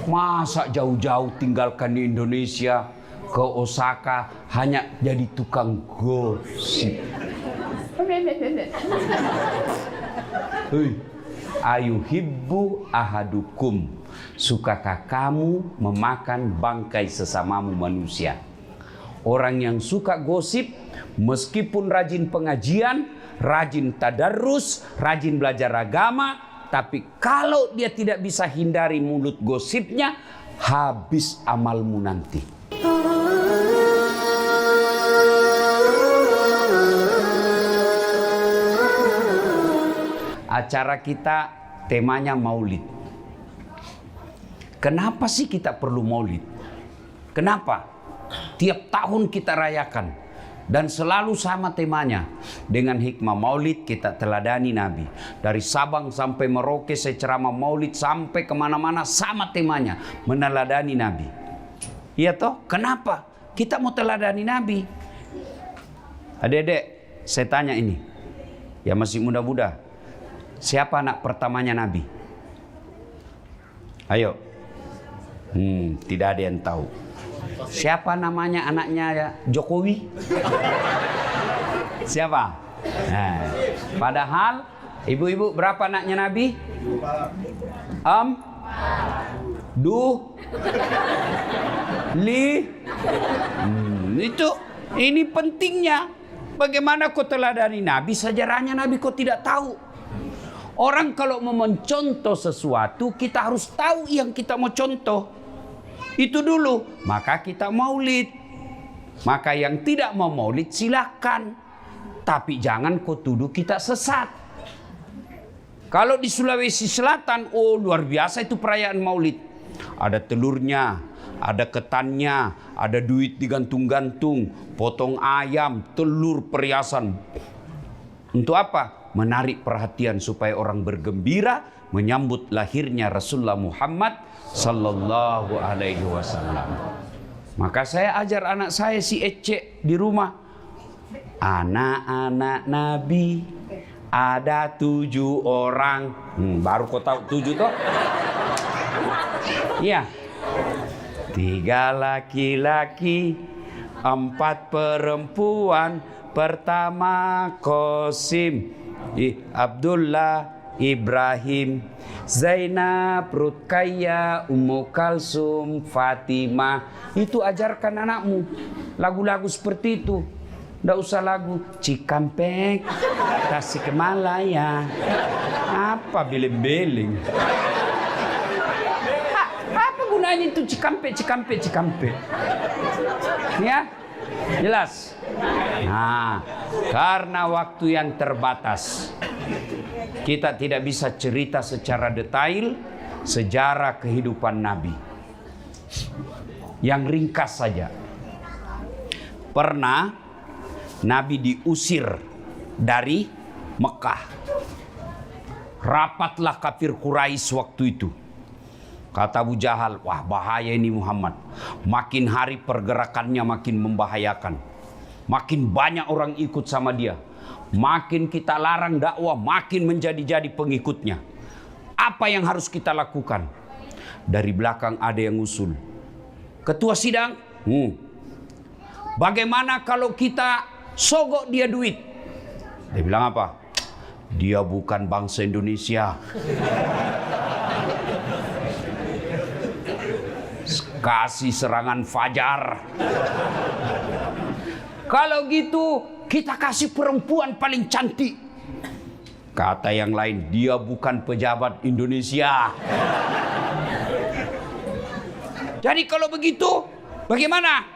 Masa jauh-jauh tinggalkan di Indonesia ke Osaka hanya jadi tukang gosip. Hei, ayuhibbu ahadukum, sukakah kamu memakan bangkai sesamamu manusia? Orang yang suka gosip, meskipun rajin pengajian, rajin tadarrus, rajin belajar agama, tapi kalau dia tidak bisa hindari mulut gosipnya, habis amalmu nanti. Acara kita temanya maulid. Kenapa sih kita perlu maulid? Kenapa? Tiap tahun kita rayakan dan selalu sama temanya. Dengan hikmah maulid kita teladani Nabi. Dari Sabang sampai Merauke saya ceramah maulid sampai kemana-mana sama temanya, meneladani Nabi. Iya toh? Kenapa? Kita mau teladani Nabi. Adik-adik, saya tanya ini, ya masih muda-muda, siapa anak pertamanya Nabi? Ayo. Tidak ada yang tahu. Siapa namanya anaknya ya? Jokowi? Siapa? Nah, padahal ibu-ibu berapa anaknya Nabi? Itu ini pentingnya. Bagaimana kau teladani Nabi? Sejarahnya Nabi kau tidak tahu. Orang kalau mau mencontoh sesuatu, kita harus tahu yang kita mau contoh. Itu dulu, maka kita maulid. Maka yang tidak mau maulid silakan, tapi jangan kau tuduh kita sesat. Kalau di Sulawesi Selatan, oh luar biasa itu perayaan maulid. Ada telurnya, ada ketannya, ada duit digantung-gantung, potong ayam, telur, perhiasan. Untuk apa? Menarik perhatian supaya orang bergembira menyambut lahirnya Rasulullah Muhammad sallallahu alaihi wasallam. Maka saya ajar anak saya si Ece di rumah. Anak-anak Nabi ada 7 orang. Baru kau tahu 7 toh? Iya. 3 laki-laki, 4 perempuan. Pertama Qasim, Abdullah, Ibrahim, Zainab, Ruqayyah, Ummu Kalsum, Fatimah. Itu ajarkan anakmu lagu-lagu seperti itu. Tidak usah lagu Cikampek, Tasikmalaya, apa beling-beling. Apa gunanya itu Cikampek? Ya, jelas. Nah, karena waktu yang terbatas, kita tidak bisa cerita secara detail sejarah kehidupan Nabi. Yang ringkas saja. Pernah Nabi diusir dari Mekah. Rapatlah kafir Quraisy waktu itu. Kata Abu Jahal, wah bahaya ini Muhammad. Makin hari pergerakannya makin membahayakan. Makin banyak orang ikut sama dia. Makin kita larang dakwah, makin menjadi-jadi pengikutnya. Apa yang harus kita lakukan? Dari belakang ada yang usul. Ketua sidang, bagaimana kalau kita sogok dia duit? Dia bilang apa? Dia bukan bangsa Indonesia. Kasih serangan fajar. Kalau gitu kita kasih perempuan paling cantik. Kata yang lain, dia bukan pejabat Indonesia. Jadi kalau begitu bagaimana?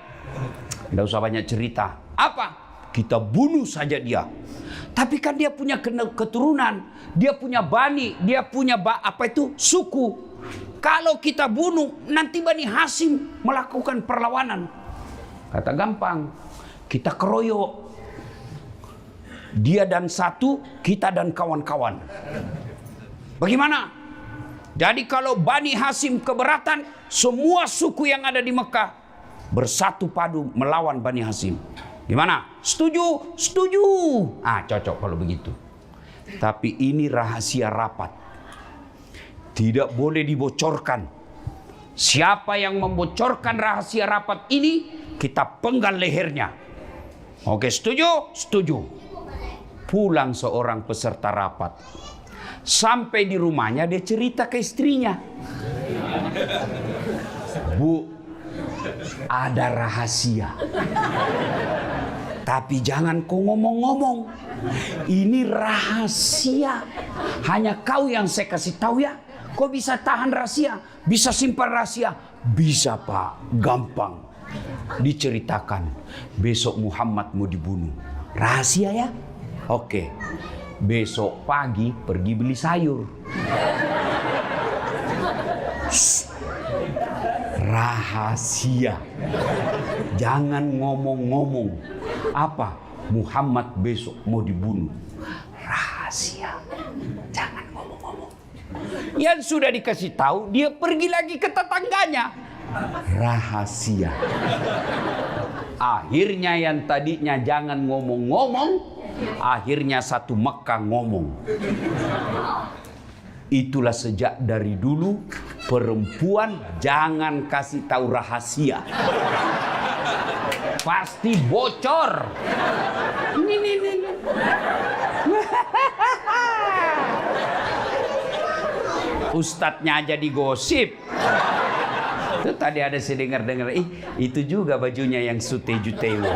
Tidak usah banyak cerita. Apa? Kita bunuh saja dia. Tapi kan dia punya keturunan, dia punya bani, dia punya suku. Kalau kita bunuh, nanti Bani Hasyim melakukan perlawanan. Kata gampang, kita keroyok. Dia dan satu, kita dan kawan-kawan. Bagaimana? Jadi kalau Bani Hasyim keberatan, semua suku yang ada di Mekah bersatu padu melawan Bani Hasyim. Gimana? Setuju? Setuju. Cocok kalau begitu. Tapi ini rahasia rapat. Tidak boleh dibocorkan. Siapa yang membocorkan rahasia rapat ini, kita penggal lehernya. Oke, setuju? Setuju. Pulang seorang peserta rapat. Sampai di rumahnya dia cerita ke istrinya. Bu, ada rahasia. Tapi jangan kau ngomong-ngomong. Ini rahasia. Hanya kau yang saya kasih tahu ya. Kau bisa tahan rahasia, bisa simpan rahasia. Bisa Pak, gampang. Diceritakan, besok Muhammad mau dibunuh. Rahasia ya? Oke. Besok pagi pergi beli sayur. Rahasia. Jangan ngomong-ngomong. Apa? Muhammad besok mau dibunuh. Rahasia. Jangan ngomong-ngomong. Yang sudah dikasih tahu, dia pergi lagi ke tetangganya. Rahasia. Akhirnya yang tadinya jangan ngomong-ngomong, akhirnya satu Mekah ngomong. Itulah sejak dari dulu perempuan jangan kasih tahu rahasia. Pasti bocor. Ini. Ustadznya aja digosip. Itu tadi ada saya dengar, itu juga bajunya yang sute-juteo.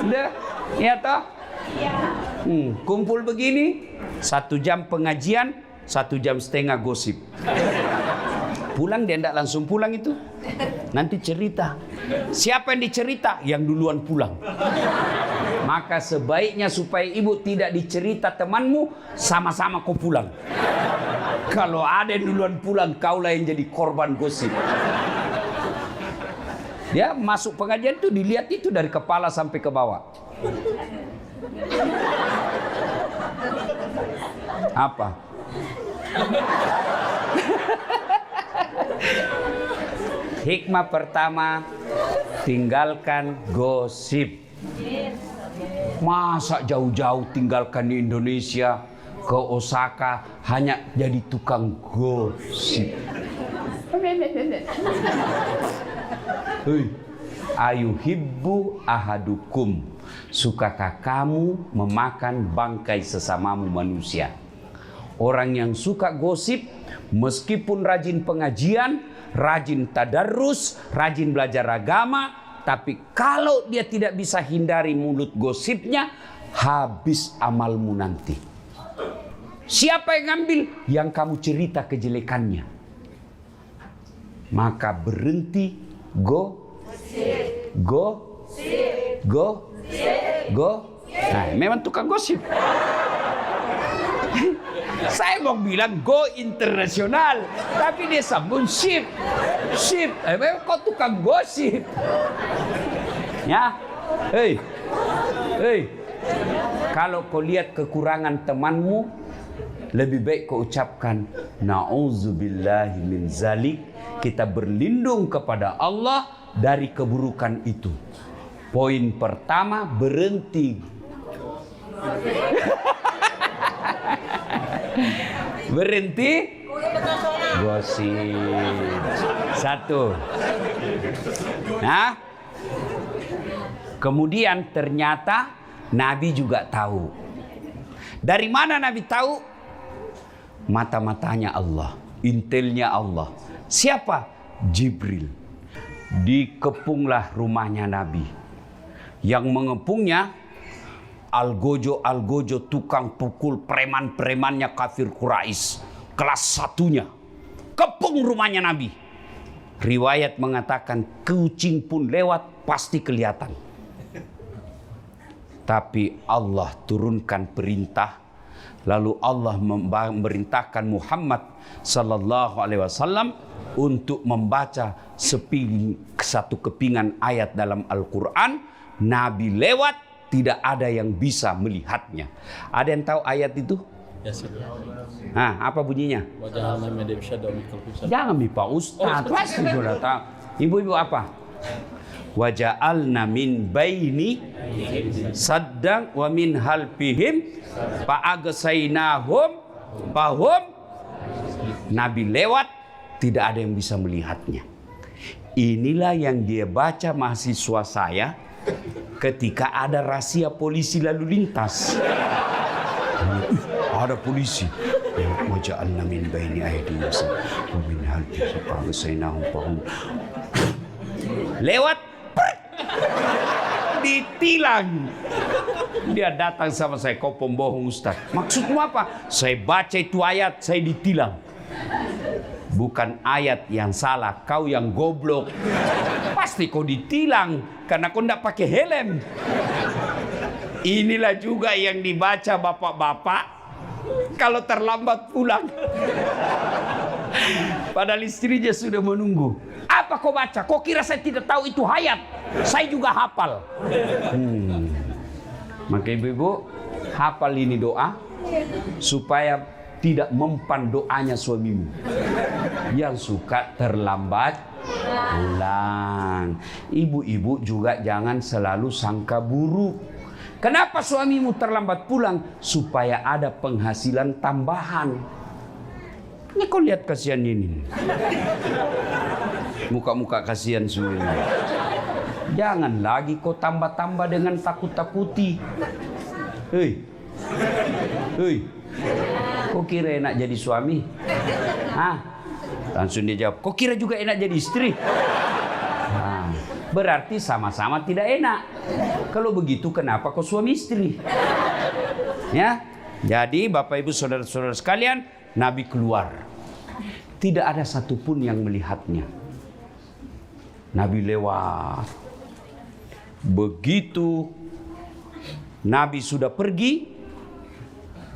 Udah, ya toh? Kumpul begini, 1 jam pengajian, 1,5 jam gosip. Pulang dia tidak langsung pulang itu. Nanti cerita. Siapa yang dicerita? Yang duluan pulang. Maka sebaiknya supaya ibu tidak dicerita temanmu, sama-sama kau pulang. Kalau ada yang duluan pulang, kaulah yang jadi korban gosip. Dia masuk pengajian itu dilihat itu dari kepala sampai ke bawah. Apa? Hikmah pertama, tinggalkan gosip. Masa jauh-jauh tinggalkan di Indonesia ke Osaka hanya jadi tukang gosip. Hei, ayuhibbu ahadukum, sukakah kamu memakan bangkai sesamamu manusia? Orang yang suka gosip, meskipun rajin pengajian, rajin tadarrus, rajin belajar agama, tapi kalau dia tidak bisa hindari mulut gosipnya, habis amalmu nanti. Siapa yang ngambil? Yang kamu cerita kejelekannya. Maka berhenti go. Nah, memang tukang gosip. Saya mau bilang go internasional, tapi dia sambung ship. Memang kau tukang gosip. Ya, hei. Kalau kau lihat kekurangan temanmu, lebih baik kau ucapkan na'udzubillahi min zalik. Kita berlindung kepada Allah dari keburukan itu. Poin pertama, berhenti. Berhenti gosip. 1. Nah, kemudian ternyata Nabi juga tahu. Dari mana Nabi tahu? Mata-matanya Allah, intelnya Allah. Siapa? Jibril. Dikepunglah rumahnya Nabi. Yang mengepungnya Algojo tukang pukul preman-premannya kafir Quraisy. Kelas 1-nya. Kepung rumahnya Nabi. Riwayat mengatakan kucing pun lewat pasti kelihatan. Tapi Allah turunkan perintah. Lalu Allah memerintahkan Muhammad sallallahu alaihi wasallam untuk membaca satu kepingan ayat dalam Al-Quran. Nabi lewat, tidak ada yang bisa melihatnya. Ada yang tahu ayat itu? Nah, apa bunyinya? Jangan Pak Ustaz, pasti sudah tahu. Ibu-ibu apa? Waja'alna min baini saddang wa min halfihim fa'agsaynahum fahum Nabi lewat, tidak ada yang bisa melihatnya. Inilah yang dia baca mahasiswa saya ketika ada razia polisi lalu lintas. Ada polisi. Waja'alna min baini aydihim wa min khalfihim fa'agsaynahum fahum. Lewat, ditilang. Dia datang sama saya, kau pembohong Ustaz. Maksudmu apa? Saya baca itu ayat, saya ditilang. Bukan ayat yang salah, kau yang goblok. Pasti kau ditilang karena kau tidak pakai helm. Inilah juga yang dibaca bapak-bapak kalau terlambat pulang. Padahal istrinya sudah menunggu. Apa kau baca? Kau kira saya tidak tahu itu ayat? Saya juga hafal. Maka ibu-ibu, hafal ini doa supaya tidak mempan doanya suamimu yang suka terlambat pulang. Ibu-ibu juga jangan selalu sangka buruk. Kenapa suamimu terlambat pulang? Supaya ada penghasilan tambahan. Ini kau lihat kasihan ini. Muka-muka kasihan semua. Jangan lagi kau tambah-tambah dengan takut-takuti. Hei. Kau kira enak jadi suami? Hah? Langsung dia jawab, kau kira juga enak jadi istri? Nah, berarti sama-sama tidak enak. Kalau begitu kenapa kau suami istri? Ya. Jadi Bapak Ibu saudara-saudara sekalian, Nabi keluar. Tidak ada satupun yang melihatnya. Nabi lewat. Begitu Nabi sudah pergi,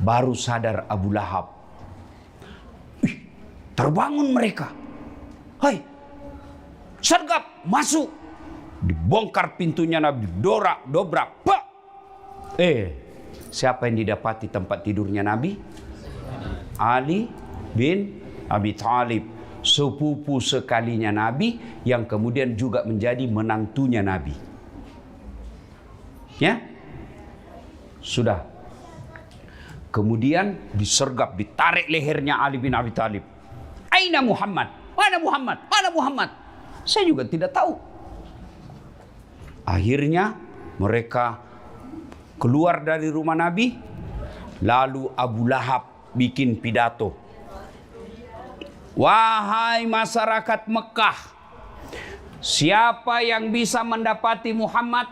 baru sadar Abu Lahab. Terbangun mereka. Hai, sergap, masuk. Dibongkar pintunya Nabi, dobrak. Pak. Siapa yang didapati tempat tidurnya Nabi? Ali bin Abi Thalib, sepupu sekalinya Nabi, yang kemudian juga menjadi menantunya Nabi. Ya, sudah. Kemudian disergap, ditarik lehernya Ali bin Abi Thalib. Aina Muhammad? Mana Muhammad? Mana Muhammad? Saya juga tidak tahu. Akhirnya mereka keluar dari rumah Nabi. Lalu Abu Lahab bikin pidato. Wahai masyarakat Mekah, siapa yang bisa mendapati Muhammad,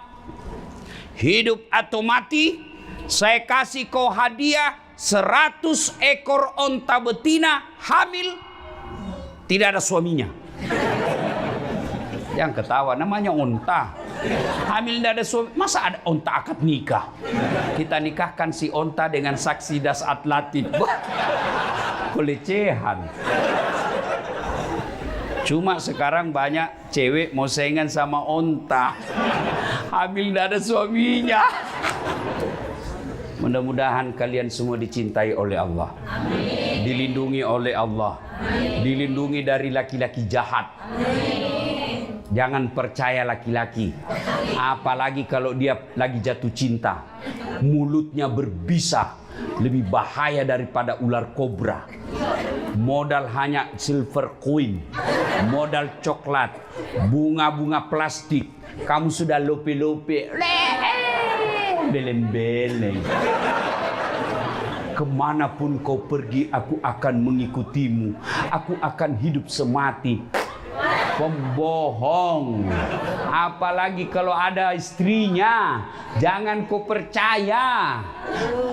hidup atau mati, saya kasih kau hadiah 100 ekor onta betina hamil, tidak ada suaminya. Yang ketawa namanya onta. Hamil tidak ada suami. Masa ada onta akad nikah? Kita nikahkan si onta dengan saksi das atlatif. Pelecehan. Cuma sekarang banyak cewek mau saingan sama onta. Hamil tidak ada suaminya. Mudah-mudahan kalian semua dicintai oleh Allah. Amin. Dilindungi oleh Allah. Amin. Dilindungi dari laki-laki jahat. Amin. Jangan percaya laki-laki. Apalagi kalau dia lagi jatuh cinta. Mulutnya berbisa. Lebih bahaya daripada ular kobra. Modal hanya silver coin. Modal coklat. Bunga-bunga plastik. Kamu sudah lope-lope. Beleng-beleng. Kemanapun kau pergi, aku akan mengikutimu. Aku akan hidup semati. Pembohong. Apalagi kalau ada istrinya, jangan kau percaya.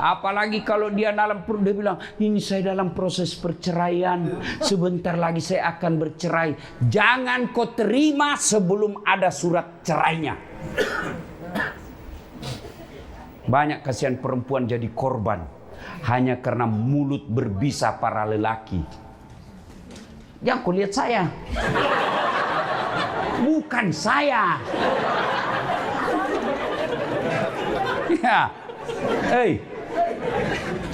Apalagi kalau dia dia bilang, ini saya dalam proses perceraian, sebentar lagi saya akan bercerai. Jangan kau terima sebelum ada surat cerainya. Banyak kasihan perempuan jadi korban hanya karena mulut berbisa para lelaki. Jangan kau lihat saya. Bukan saya. Ya. Hei.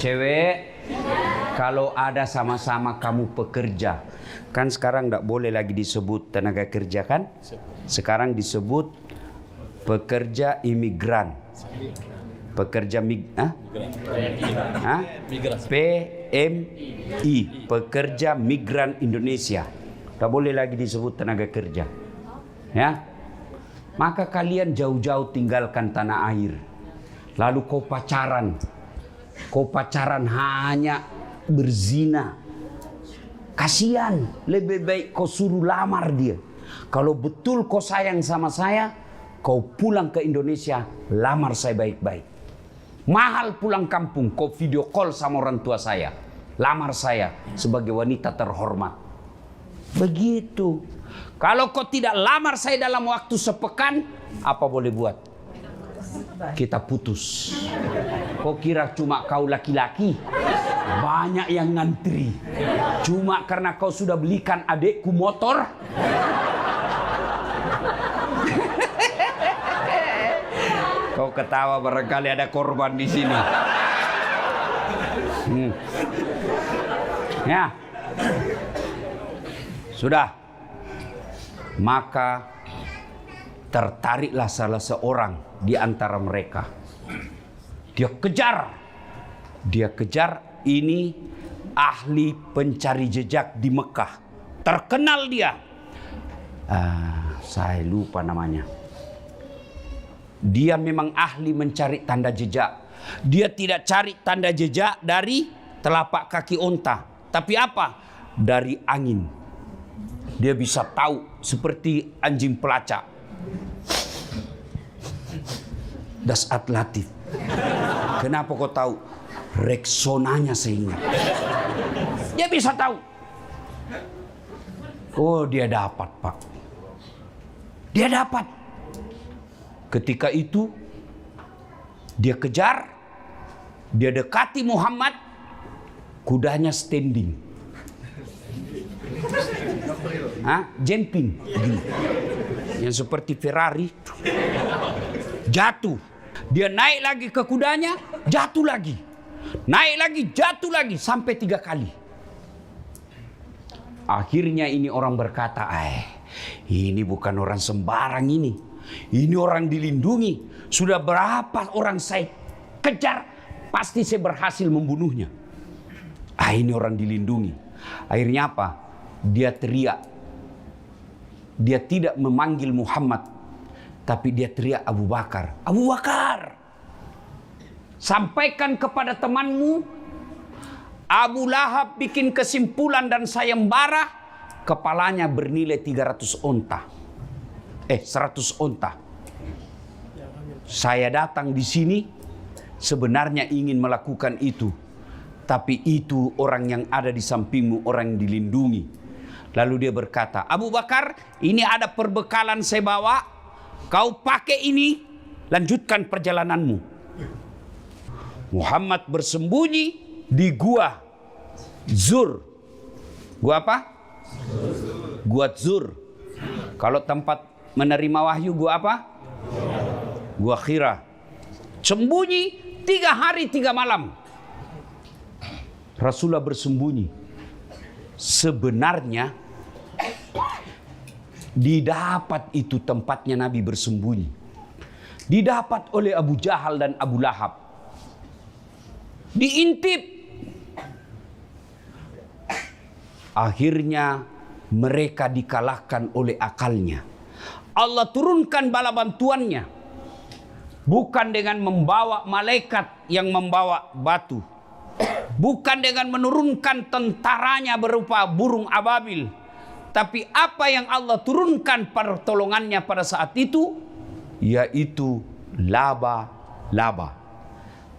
Cewek, kalau ada sama-sama kamu pekerja, kan sekarang tidak boleh lagi disebut tenaga kerja kan? Sekarang disebut pekerja imigran. Pekerja migrasi. PMI, Pekerja Migran Indonesia. Tak boleh lagi disebut tenaga kerja. Ya. Maka kalian jauh-jauh tinggalkan tanah air. Lalu kau pacaran. Kau pacaran hanya berzina. Kasihan, lebih baik kau suruh lamar dia. Kalau betul kau sayang sama saya, kau pulang ke Indonesia, lamar saya baik-baik. Mahal pulang kampung, kau video call sama orang tua saya. Lamar saya sebagai wanita terhormat. Begitu. Kalau kau tidak lamar saya dalam waktu sepekan, apa boleh buat? Kita putus. Kau kira cuma kau laki-laki? Banyak yang ngantri. Cuma karena kau sudah belikan adekku motor. Kau ketawa, barangkali ada korban di sini. Ya. Sudah. Maka tertariklah salah seorang di antara mereka. Dia kejar ini ahli pencari jejak di Mekah. Terkenal dia. Saya lupa namanya. Dia memang ahli mencari tanda jejak. Dia tidak cari tanda jejak dari telapak kaki onta. Tapi apa? Dari angin. Dia bisa tahu seperti anjing pelacak. Dasat latif. Kenapa kau tahu? Reksonanya sehingga. Dia bisa tahu. Oh, dia dapat, Pak. Dia dapat. Ketika itu dia kejar, dia dekati Muhammad, kudanya standing. Jumping. Yang seperti Ferrari. Jatuh. Dia naik lagi ke kudanya, jatuh lagi. Naik lagi, jatuh lagi. Sampai 3 kali. Akhirnya ini orang berkata, ini bukan orang sembarang ini. Ini orang dilindungi. Sudah berapa orang saya kejar, pasti saya berhasil membunuhnya. Ini orang dilindungi. Akhirnya apa? Dia teriak. Dia tidak memanggil Muhammad, tapi dia teriak Abu Bakar. Abu Bakar, sampaikan kepada temanmu, Abu Lahab bikin kesimpulan dan sayembara, kepalanya bernilai 300 onta. 100 onta. Saya datang di sini sebenarnya ingin melakukan itu. Tapi itu orang yang ada di sampingmu, orang yang dilindungi. Lalu dia berkata, Abu Bakar, ini ada perbekalan saya bawa. Kau pakai ini, lanjutkan perjalananmu. Muhammad bersembunyi di gua Zur. Gua apa? Gua Zur. Kalau tempat menerima wahyu, gua apa? Gua Hira. Sembunyi 3 hari 3 malam. Rasulullah bersembunyi. Sebenarnya didapat itu tempatnya Nabi bersembunyi. Didapat oleh Abu Jahal dan Abu Lahab. Diintip. Akhirnya mereka dikalahkan oleh akalnya. Allah turunkan bala bantuannya. Bukan dengan membawa malaikat yang membawa batu. Bukan dengan menurunkan tentaranya berupa burung ababil. Tapi apa yang Allah turunkan pertolongannya pada saat itu, yaitu laba-laba.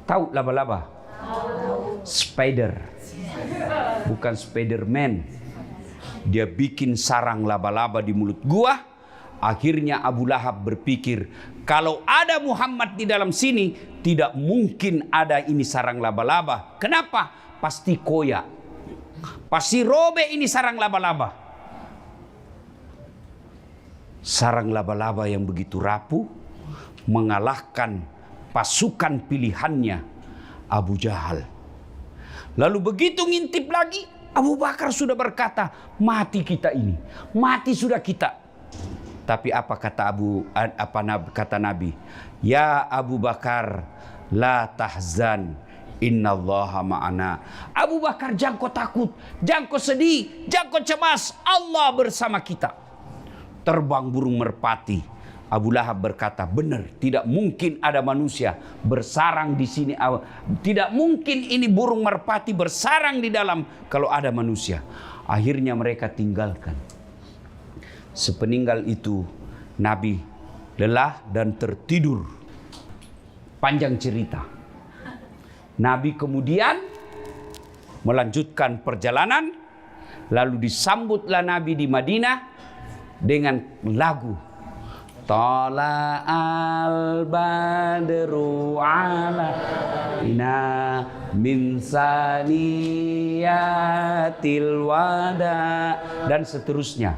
Tahu laba-laba? Spider. Bukan Spiderman. Dia bikin sarang laba-laba di mulut gua. Akhirnya Abu Lahab berpikir, kalau ada Muhammad di dalam sini, tidak mungkin ada ini sarang laba-laba. Kenapa? Pasti koyak. Pasti robek ini sarang laba-laba. Sarang laba-laba yang begitu rapuh mengalahkan pasukan pilihannya Abu Jahal. Lalu begitu ngintip lagi, Abu Bakar sudah berkata, mati kita ini. Mati sudah kita. Tapi apa kata Nabi? Ya Abu Bakar, la tahzan, Innallaha ma'ana. Abu Bakar, jangan kau takut, jangan kau sedih, jangan kau cemas. Allah bersama kita. Terbang burung merpati. Abu Lahab berkata, benar, tidak mungkin ada manusia bersarang di sini. Tidak mungkin ini burung merpati bersarang di dalam kalau ada manusia. Akhirnya mereka tinggalkan. Sepeninggal itu Nabi lelah dan tertidur. Panjang cerita. Nabi kemudian melanjutkan perjalanan, lalu disambutlah Nabi di Madinah dengan lagu Tala al-badru alaina min saniyatil wada, dan seterusnya.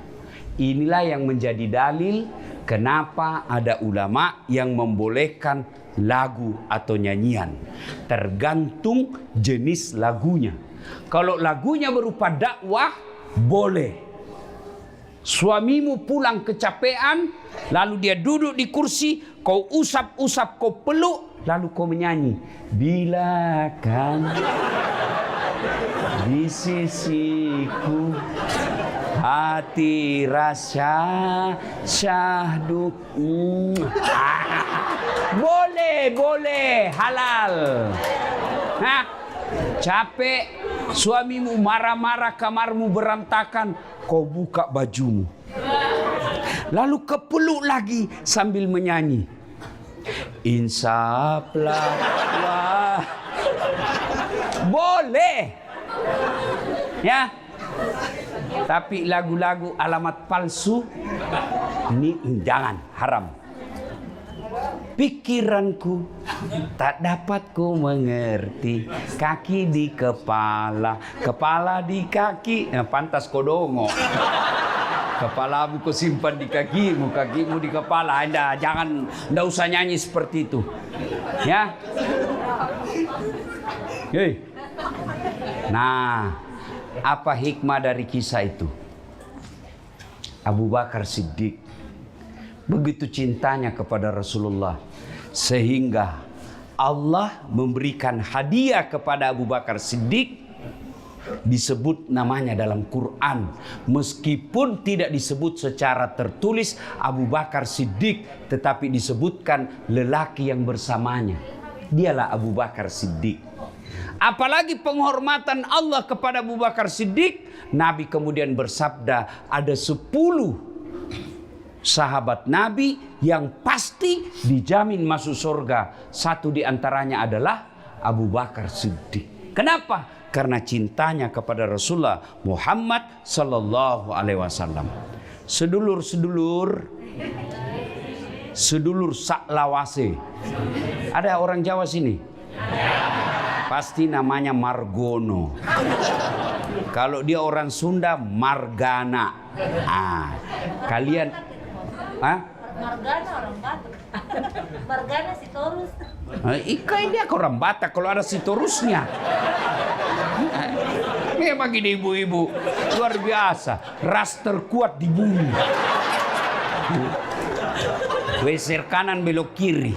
Inilah yang menjadi dalil kenapa ada ulama yang membolehkan lagu atau nyanyian. Tergantung jenis lagunya. Kalau lagunya berupa dakwah, boleh. Suamimu pulang kecapean, lalu dia duduk di kursi, kau usap-usap, kau peluk, lalu kau menyanyi. Bila kan di sisiku hati rasa syahdu. Boleh, halal. Hah? Capek, suamimu marah-marah, kamarmu berantakan, kau buka bajumu. Lalu kepeluk lagi sambil menyanyi. Insaplah. Wah. Boleh. Ya. Tapi lagu-lagu alamat palsu ini jangan, haram. Pikiranku tak dapat ku mengerti, kaki di kepala, kepala di kaki. Pantas kodongo. Kepalamu kau simpan di kakimu, kakimu di kepala. Anda jangan, ndak usah nyanyi seperti itu. Ya. Hei. Nah, apa hikmah dari kisah itu? Abu Bakar Siddiq begitu cintanya kepada Rasulullah, sehingga Allah memberikan hadiah kepada Abu Bakar Siddiq. Disebut namanya dalam Quran, meskipun tidak disebut secara tertulis Abu Bakar Siddiq, tetapi disebutkan lelaki yang bersamanya. Dialah Abu Bakar Siddiq. Apalagi penghormatan Allah kepada Abu Bakar Siddiq, Nabi kemudian bersabda, ada 10 sahabat Nabi yang pasti dijamin masuk surga. Satu di antaranya adalah Abu Bakar Siddiq. Kenapa? Karena cintanya kepada Rasulullah Muhammad sallallahu alaihi wasallam. Sedulur saklawase. Ada orang Jawa sini? Pasti namanya Margono. Kalau dia orang Sunda, Margana. Kalian Margana orang Batak. Margana Sitorus. Ikai dia orang Batak kalau ada Sitorusnya. Memang ini ibu-ibu luar biasa, ras terkuat di bumi. Weser kanan belok kiri.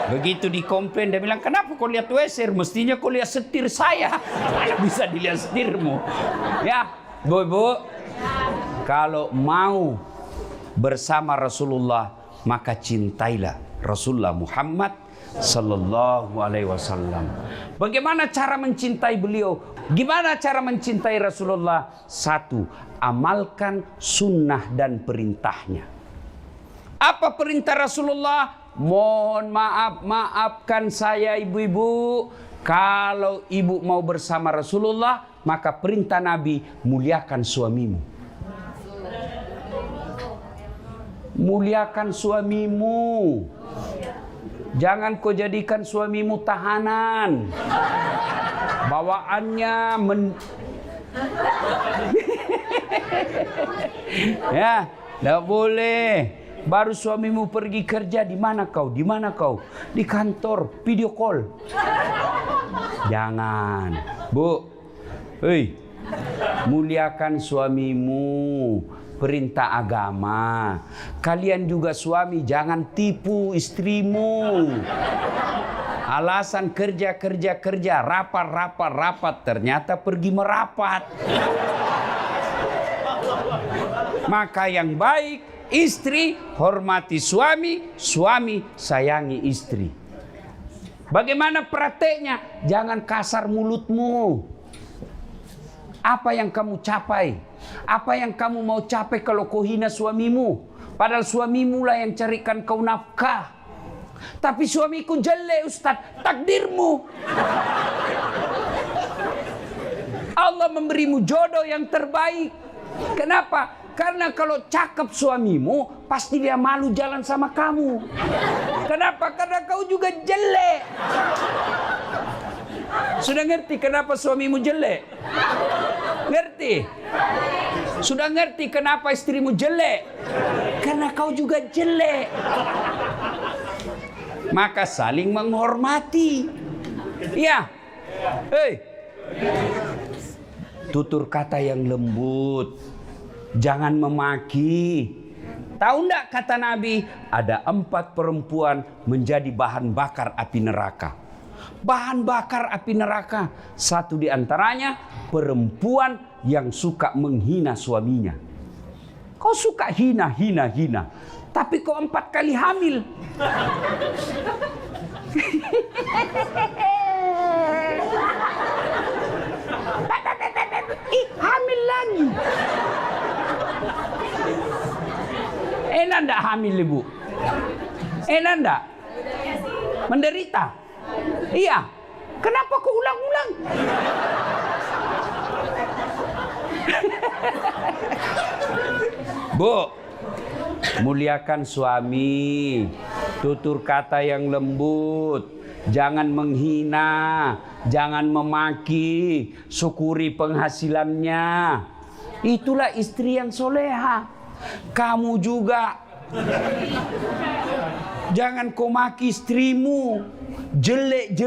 Begitu dikomplain, dia bilang, kenapa kau lihat weser? Mestinya kau lihat setir saya. Mana bisa dilihat setirmu? Ya, bu, kalau mau bersama Rasulullah, maka cintailah Rasulullah Muhammad sallallahu alaihi wasallam. Bagaimana cara mencintai beliau? Gimana cara mencintai Rasulullah? 1. Amalkan sunnah dan perintahnya. Apa perintah Rasulullah? Mohon maaf, maafkan saya ibu-ibu. Kalau ibu mau bersama Rasulullah, maka perintah Nabi, muliakan suamimu. Muliakan suamimu. Jangan kau jadikan suamimu tahanan. Bawaannya ya, tidak boleh. Baru suamimu pergi kerja, di mana kau? Di mana kau? Di kantor, video call. Jangan. Bu, muliakan suamimu. Perintah agama. Kalian juga suami, jangan tipu istrimu. Alasan kerja, rapat, ternyata pergi merapat. Maka yang baik, istri hormati suami, suami sayangi istri. Bagaimana prakteknya? Jangan kasar mulutmu. Apa yang kamu capai? Apa yang kamu mau capai kalau kau hina suamimu? Padahal suamimu lah yang carikan kau nafkah. Tapi suamiku jelek, Ustaz. Takdirmu. Allah memberimu jodoh yang terbaik. Kenapa? Karena kalau cakep suamimu, pasti dia malu jalan sama kamu. Kenapa? Karena kau juga jelek. Sudah ngerti kenapa suamimu jelek? Ngerti? Sudah ngerti kenapa istrimu jelek? Karena kau juga jelek. Maka saling menghormati. Ya. Hei. Tutur kata yang lembut. Jangan memaki. Tahu enggak kata Nabi? Ada 4 perempuan menjadi bahan bakar api neraka. Bahan bakar api neraka. Satu di antaranya perempuan yang suka menghina suaminya. Kau suka hina. Tapi kau 4 kali hamil. Hamil lagi. Enak enggak hamil, Ibu? Enak enggak? Menderita? Iya. Kenapa kau ulang-ulang? Bu, muliakan suami, tutur kata yang lembut, jangan menghina, jangan memaki, syukuri penghasilannya. Itulah istri yang soleha. Kamu juga. Jangan kau maki istrimu, jelek,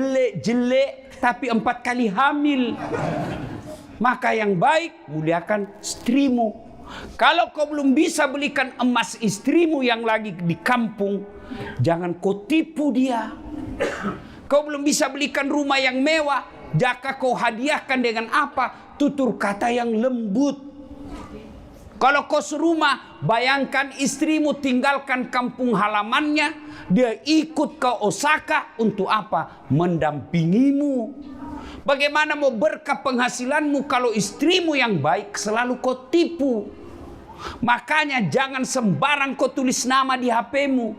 tapi 4 kali hamil. Maka yang baik, muliakan istrimu. Kalau kau belum bisa belikan emas istrimu yang lagi di kampung, jangan kau tipu dia. Kau belum bisa belikan rumah yang mewah, jaka kau hadiahkan dengan apa? Tutur kata yang lembut. Kalau kau serumah, bayangkan istrimu tinggalkan kampung halamannya, dia ikut ke Osaka untuk apa? Mendampingimu. Bagaimana mau berkah penghasilanmu kalau istrimu yang baik selalu kau tipu? Makanya jangan sembarang kau tulis nama di HP-mu.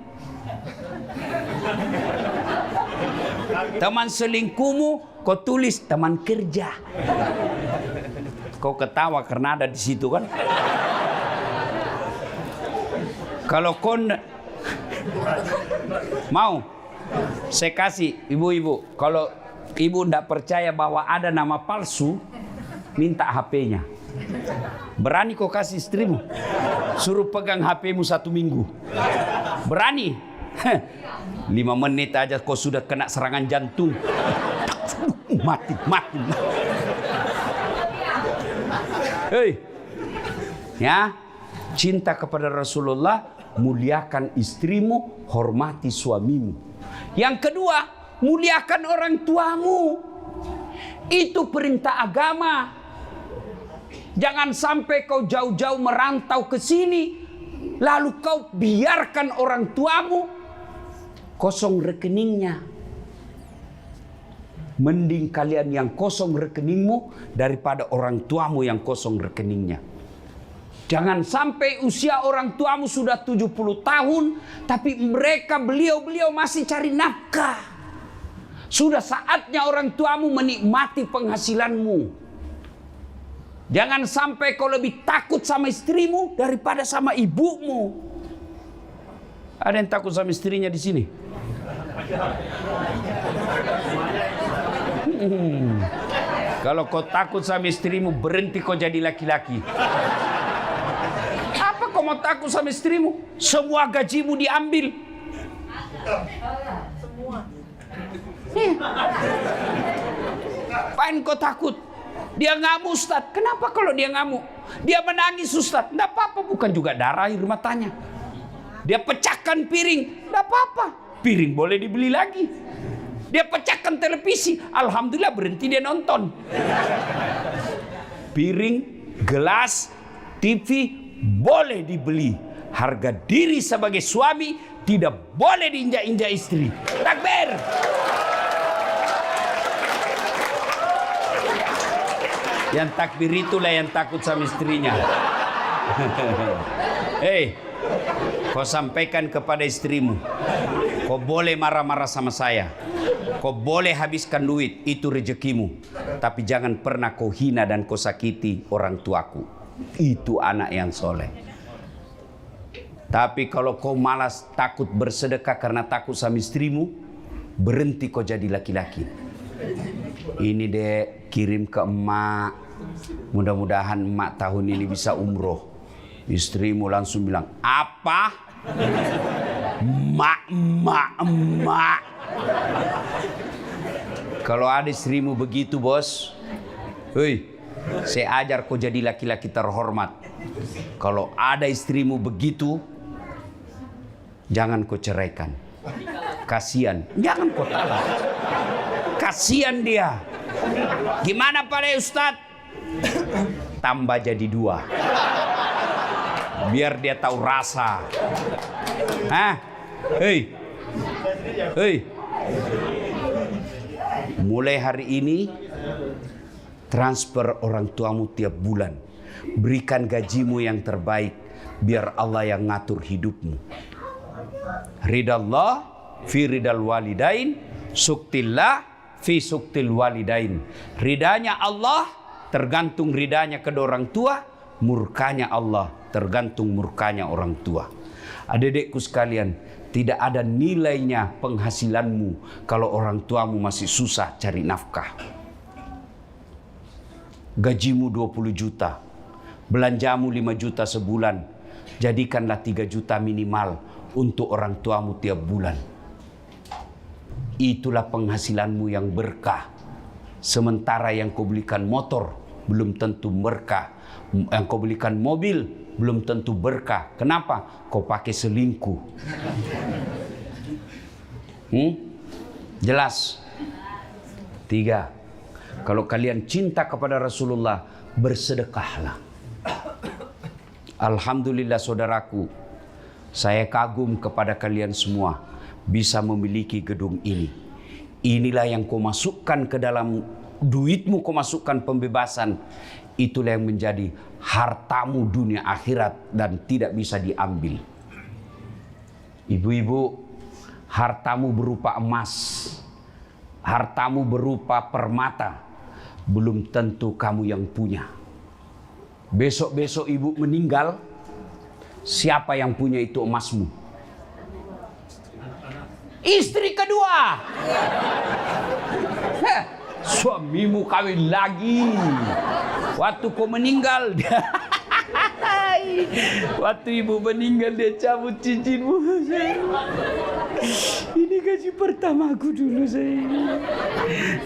Teman selingkuhmu kau tulis teman kerja. Kau ketawa karena ada di situ kan? Kalau kau mau, saya kasih ibu-ibu. Kalau ibu tidak percaya bahwa ada nama palsu, minta HP-nya. Berani kau kasih istrimu? Suruh pegang HP-mu 1 minggu. Berani? 5 menit aja kau sudah kena serangan jantung. Mati. Hei, ya, cinta kepada Rasulullah, muliakan istrimu, hormati suamimu. Yang kedua, muliakan orang tuamu. Itu perintah agama. Jangan sampai kau jauh-jauh merantau ke sini, lalu kau biarkan orang tuamu kosong rekeningnya. Mending kalian yang kosong rekeningmu daripada orang tuamu yang kosong rekeningnya. Jangan sampai usia orang tuamu sudah 70 tahun, tapi beliau masih cari nafkah. Sudah saatnya orang tuamu menikmati penghasilanmu. Jangan sampai kau lebih takut sama istrimu daripada sama ibumu. Ada yang takut sama istrinya di sini? Kalau kau takut sama istrimu, berhenti kau jadi laki-laki. Apa kau mau takut sama istrimu? Semua gajimu diambil. Semua. Apain kau takut? Dia ngamuk, Ustaz. Kenapa kalau dia ngamuk? Dia menangis, Ustaz. Tidak apa-apa, bukan juga darah air matanya. Dia pecahkan piring. Tidak apa-apa. Piring boleh dibeli lagi. Dia pecahkan televisi, alhamdulillah berhenti dia nonton. Piring, gelas, TV boleh dibeli. Harga diri sebagai suami tidak boleh diinjak-injak istri. Takbir. Yang takbir itulah yang takut sama istrinya. Hei, kau sampaikan kepada istrimu, kau boleh marah-marah sama saya, kau boleh habiskan duit, itu rezekimu, tapi jangan pernah kau hina dan kau sakiti orang tuaku. Itu anak yang soleh. Tapi kalau kau malas takut bersedekah karena takut sama istrimu, berhenti kau jadi laki-laki. Ini dek, kirim ke emak. Mudah-mudahan emak tahun ini bisa umroh. Istrimu langsung bilang, apa? Emak. Kalau ada istrimu begitu bos, hei, saya ajar kau jadi laki-laki terhormat. Kalau ada istrimu begitu, jangan kau ceraikan. Kasihan, jangan kau talak. Kasihan dia. Gimana Pak Ustadz? Tambah jadi 2. Biar dia tahu rasa. Hah? Hei. Mulai hari ini transfer orang tuamu tiap bulan. Berikan gajimu yang terbaik biar Allah yang ngatur hidupmu. Ridallah fi ridal walidain, suktillah fi suktil walidain. Ridanya Allah tergantung ridanya kedua orang tua, murkanya Allah tergantung murkanya orang tua. Adik-adikku sekalian, tidak ada nilainya penghasilanmu kalau orang tuamu masih susah cari nafkah. Gajimu 20 juta, belanjamu 5 juta sebulan, jadikanlah 3 juta minimal untuk orang tuamu tiap bulan. Itulah penghasilanmu yang berkah. Sementara yang kau belikan motor belum tentu berkah, yang kau belikan mobil belum tentu berkah. Kenapa? Kau pakai selingkuh. Jelas? 3. Kalau kalian cinta kepada Rasulullah, bersedekahlah. Alhamdulillah saudaraku, saya kagum kepada kalian semua bisa memiliki gedung ini. Inilah yang kau masukkan ke dalam duitmu, kau masukkan pembebasan. Itulah yang menjadi hartamu dunia akhirat dan tidak bisa diambil. Ibu-ibu, hartamu berupa emas, hartamu berupa permata, belum tentu kamu yang punya. Besok-besok ibu meninggal, siapa yang punya itu emasmu? Istri kedua. Suamimu kawin lagi. Waktu kau meninggal, waktu ibu meninggal dia cabut cincinmu. Ini gaji pertamaku dulu sayang.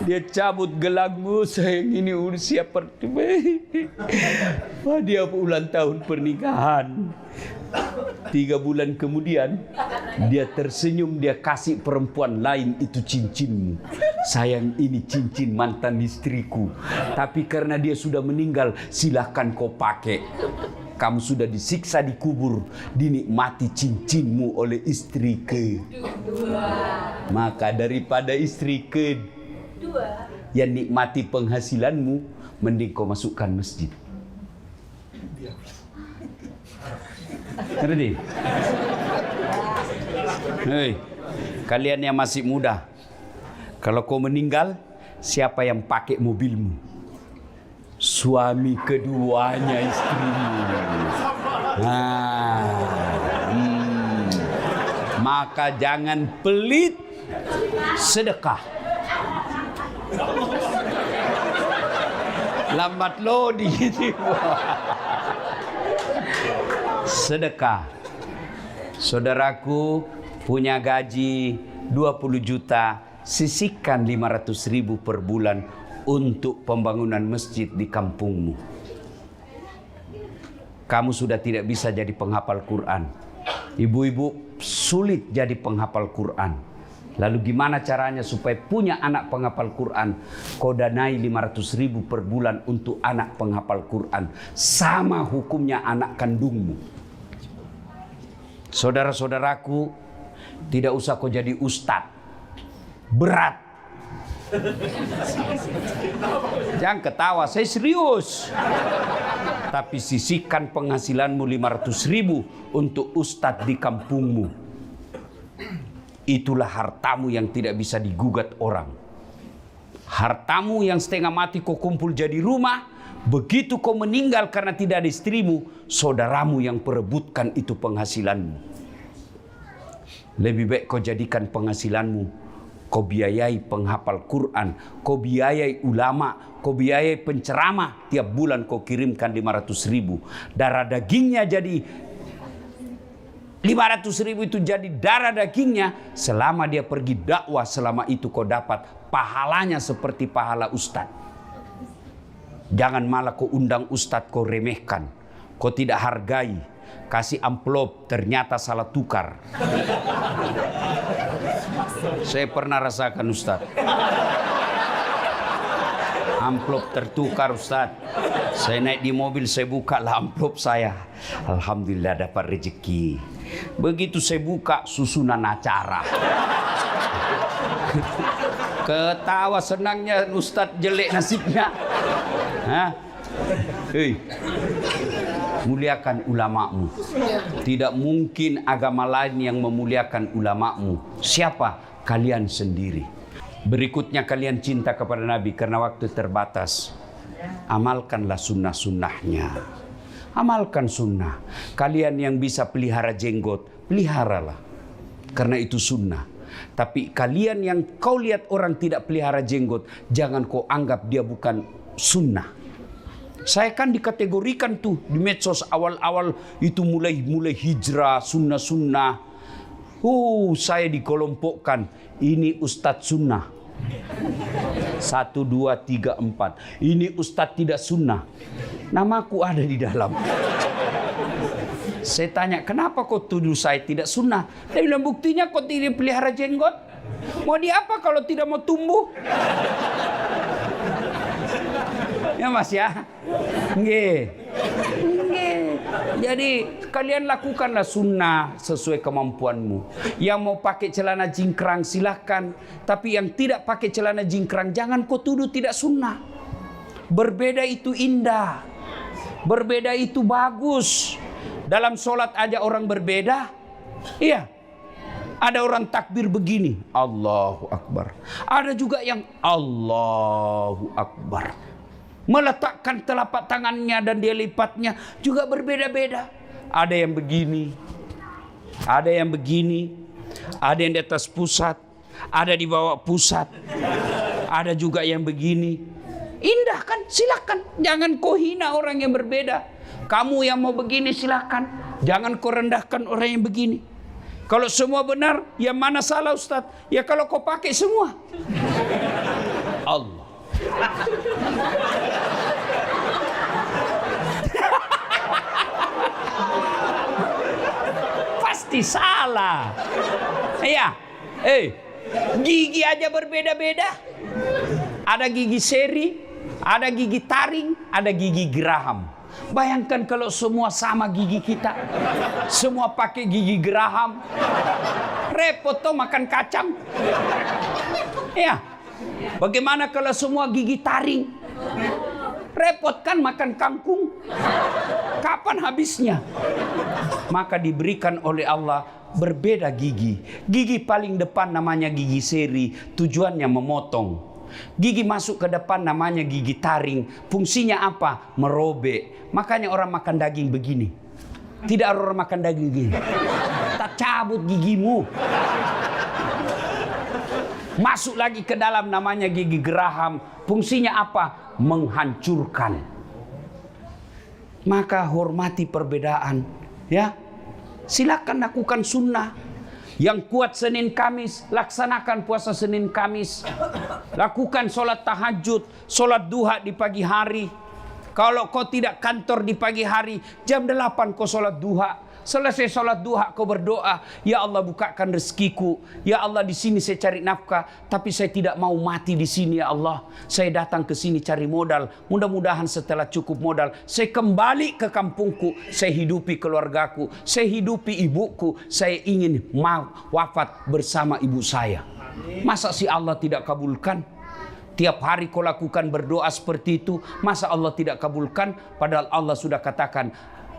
Dia cabut gelangmu sayang, ini usia pertama. Wah, dia ulang tahun pernikahan. 3 bulan kemudian dia tersenyum, dia kasih perempuan lain itu cincinmu. Sayang, ini cincin mantan istriku, tapi karena dia sudah meninggal, silahkan kau pakai. Kamu sudah disiksa di kubur, dinikmati cincinmu oleh istri kedua. Maka daripada istri kedua yang nikmati penghasilanmu, mending kau masukkan masjid. Ngerti? Hei, kalian yang masih muda, kalau kau meninggal, siapa yang pakai mobilmu? Suami keduanya istrimu. Maka jangan pelit sedekah. Lambat lo di sedekah. Saudaraku punya gaji 20 juta, sisihkan 500.000 per bulan untuk pembangunan masjid di kampungmu. Kamu sudah tidak bisa jadi penghafal Quran. Ibu-ibu sulit jadi penghafal Quran. Lalu gimana caranya supaya punya anak penghafal Quran? Kau danai 500.000 per bulan untuk anak penghafal Quran. Sama hukumnya anak kandungmu. Saudara-saudaraku, tidak usah kau jadi ustadz. Berat. Jangan ketawa, saya serius. Tapi sisihkan penghasilanmu 500.000 untuk ustadz di kampungmu. Itulah hartamu yang tidak bisa digugat orang. Hartamu yang setengah mati kau kumpul jadi rumah. Begitu kau meninggal karena tidak ada istrimu, saudaramu yang perebutkan itu penghasilanmu. Lebih baik kau jadikan penghasilanmu, kau biayai penghafal Quran, kau biayai ulama, kau biayai penceramah. Tiap bulan kau kirimkan 500.000. Darah dagingnya jadi 500.000 itu jadi darah dagingnya. Selama dia pergi dakwah, selama itu kau dapat pahalanya seperti pahala ustadz. Jangan malah kau undang ustadz, kau remehkan, kau tidak hargai, kasih amplop ternyata salah tukar. Saya pernah rasakan ustadz. Amplop tertukar ustadz. Saya naik di mobil, saya buka lah amplop saya. Alhamdulillah dapat rezeki. Begitu saya buka, susunan acara. Ketawa senangnya ustadz, jelek nasibnya. Hah? Hei, muliakan ulamamu. Tidak mungkin agama lain yang memuliakan ulamamu. Siapa? Kalian sendiri. Berikutnya kalian cinta kepada Nabi karena waktu terbatas. Amalkanlah sunnah-sunnahnya. Amalkan sunnah. Kalian yang bisa pelihara jenggot, peliharalah. Karena itu sunnah. Tapi kalian yang kau lihat orang tidak pelihara jenggot, jangan kau anggap dia bukan sunnah. Saya kan dikategorikan tuh di medsos awal-awal itu mulai hijrah, sunnah-sunnah. Saya dikelompokkan. Ini Ustadz sunnah. 1, 2, 3, 4. Ini Ustadz tidak sunnah. Namaku ada di dalam. Saya tanya, kenapa kau tuduh saya tidak sunnah? Dia bilang, buktinya kau tidak pelihara jenggot. Mau diapa kalau tidak mau tumbuh? Ya mas ya. Nggih. Jadi kalian lakukanlah sunnah sesuai kemampuanmu. Yang mau pakai celana jingkrang silahkan. Tapi yang tidak pakai celana jingkrang jangan kau tuduh tidak sunnah. Berbeda itu indah. Berbeda itu bagus. Dalam sholat aja orang berbeda. Iya. Ada orang takbir begini, Allahu Akbar. Ada juga yang Allahu Akbar. Meletakkan telapak tangannya dan dia lipatnya juga berbeda-beda. Ada yang begini, ada yang begini, ada yang di atas pusat, ada di bawah pusat, ada juga yang begini. Indah kan? Silakan. Jangan kau hina orang yang berbeda. Kamu yang mau begini silakan. Jangan kau rendahkan orang yang begini. Kalau semua benar, yang mana salah Ustaz? Ya kalau kau pakai semua. Allah. Pasti salah. Iya. Gigi aja berbeda-beda. Ada gigi seri, ada gigi taring, ada gigi geraham. Bayangkan kalau semua sama gigi kita. Semua pakai gigi geraham. Repot toh makan kacang. Ya. Bagaimana kalau semua gigi taring? Repot kan makan kangkung. Kapan habisnya? Maka diberikan oleh Allah berbeda gigi. Gigi paling depan namanya gigi seri, tujuannya memotong. Gigi masuk ke depan namanya gigi taring. Fungsinya apa? Merobek. Makanya orang makan daging begini. Tidak orang makan daging begini. Tak cabut gigimu. Masuk lagi ke dalam namanya gigi geraham. Fungsinya apa? Menghancurkan. Maka hormati perbedaan. Ya, silakan lakukan sunnah. Yang kuat Senin Kamis, laksanakan puasa Senin Kamis. Lakukan sholat tahajud, sholat duha di pagi hari. Kalau kau tidak kantor di pagi hari, jam 8 kau sholat duha. Selesai sholat duha kau berdoa, ya Allah bukakan rezekiku. Ya Allah di sini saya cari nafkah, tapi saya tidak mau mati di sini ya Allah. Saya datang ke sini cari modal. Mudah-mudahan setelah cukup modal, saya kembali ke kampungku. Saya hidupi keluargaku, saya hidupi ibuku. Saya ingin wafat bersama ibu saya. Masa si Allah tidak kabulkan? Tiap hari kau lakukan berdoa seperti itu, masa Allah tidak kabulkan? Padahal Allah sudah katakan,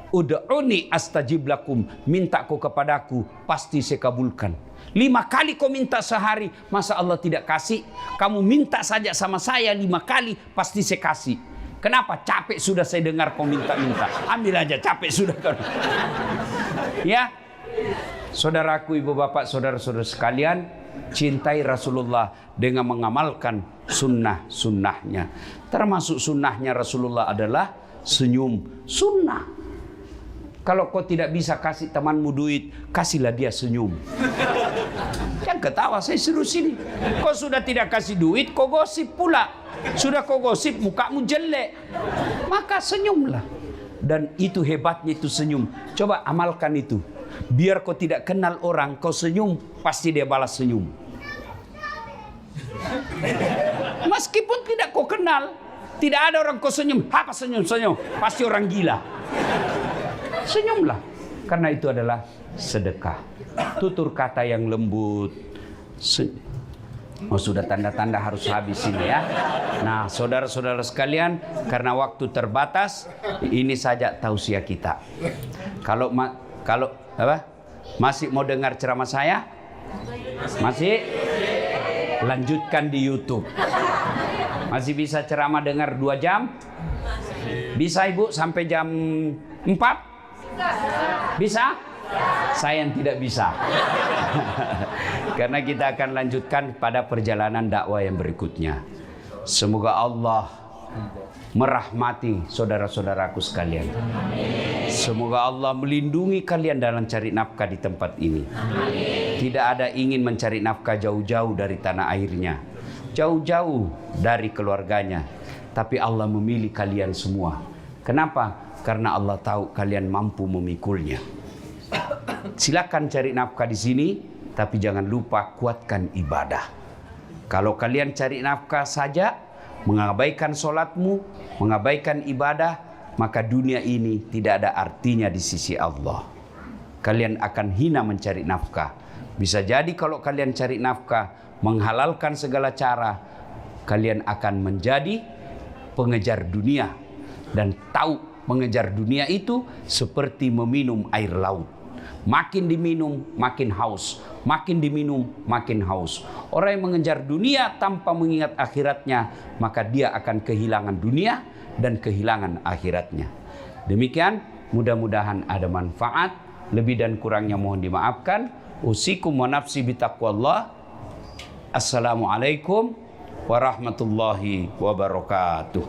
ud'uni astajib lakum, minta kau kepadaku, pasti saya kabulkan. 5 kali kau minta sehari, masa Allah tidak kasih? Kamu minta saja sama saya 5 kali, pasti saya kasih. Kenapa? Capek sudah saya dengar kau minta-minta. Ambil aja, capek sudah kau. Ya, saudaraku, ibu bapak, saudara-saudara sekalian, cintai Rasulullah dengan mengamalkan sunnah-sunnahnya. Termasuk sunnahnya Rasulullah adalah senyum. Sunnah. Kalau kau tidak bisa kasih temanmu duit, kasihlah dia senyum. Jangan ketawa, saya serius ini. Kau sudah tidak kasih duit, kau gosip pula. Sudah kau gosip, mukamu jelek. Maka senyumlah. Dan itu hebatnya itu senyum. Coba amalkan itu. Biar kau tidak kenal orang, kau senyum, pasti dia balas senyum. Meskipun tidak kau kenal, tidak ada orang kau senyum. Apa senyum-senyum? Pasti orang gila. Senyumlah, karena itu adalah sedekah. Tutur kata yang lembut. Oh, sudah tanda-tanda harus habis ini ya. Nah, saudara-saudara sekalian, karena waktu terbatas, ini saja tausiah kita. Kalau apa? Masih mau dengar ceramah saya? Masih? Lanjutkan di YouTube. Masih bisa ceramah dengar 2 jam? Bisa Ibu sampai jam 4? Bisa? Saya yang tidak bisa. Karena kita akan lanjutkan pada perjalanan dakwah yang berikutnya. Semoga Allah merahmati saudara-saudaraku sekalian. Semoga Allah melindungi kalian dalam cari nafkah di tempat ini. Tidak ada ingin mencari nafkah jauh-jauh dari tanah airnya, jauh-jauh dari keluarganya. Tapi Allah memilih kalian semua. Kenapa? Karena Allah tahu kalian mampu memikulnya. Silakan cari nafkah di sini, tapi jangan lupa kuatkan ibadah. Kalau kalian cari nafkah saja, mengabaikan sholatmu, mengabaikan ibadah, maka dunia ini tidak ada artinya di sisi Allah. Kalian akan hina mencari nafkah. Bisa jadi kalau kalian cari nafkah, menghalalkan segala cara, kalian akan menjadi pengejar dunia. Dan tahu mengejar dunia itu seperti meminum air laut. Makin diminum, makin haus. Makin diminum, makin haus. Orang yang mengejar dunia tanpa mengingat akhiratnya, maka dia akan kehilangan dunia dan kehilangan akhiratnya. Demikian, mudah-mudahan ada manfaat. Lebih dan kurangnya mohon dimaafkan. Usikum wa nafsi bitaqwallah. Assalamualaikum warahmatullahi wabarakatuh.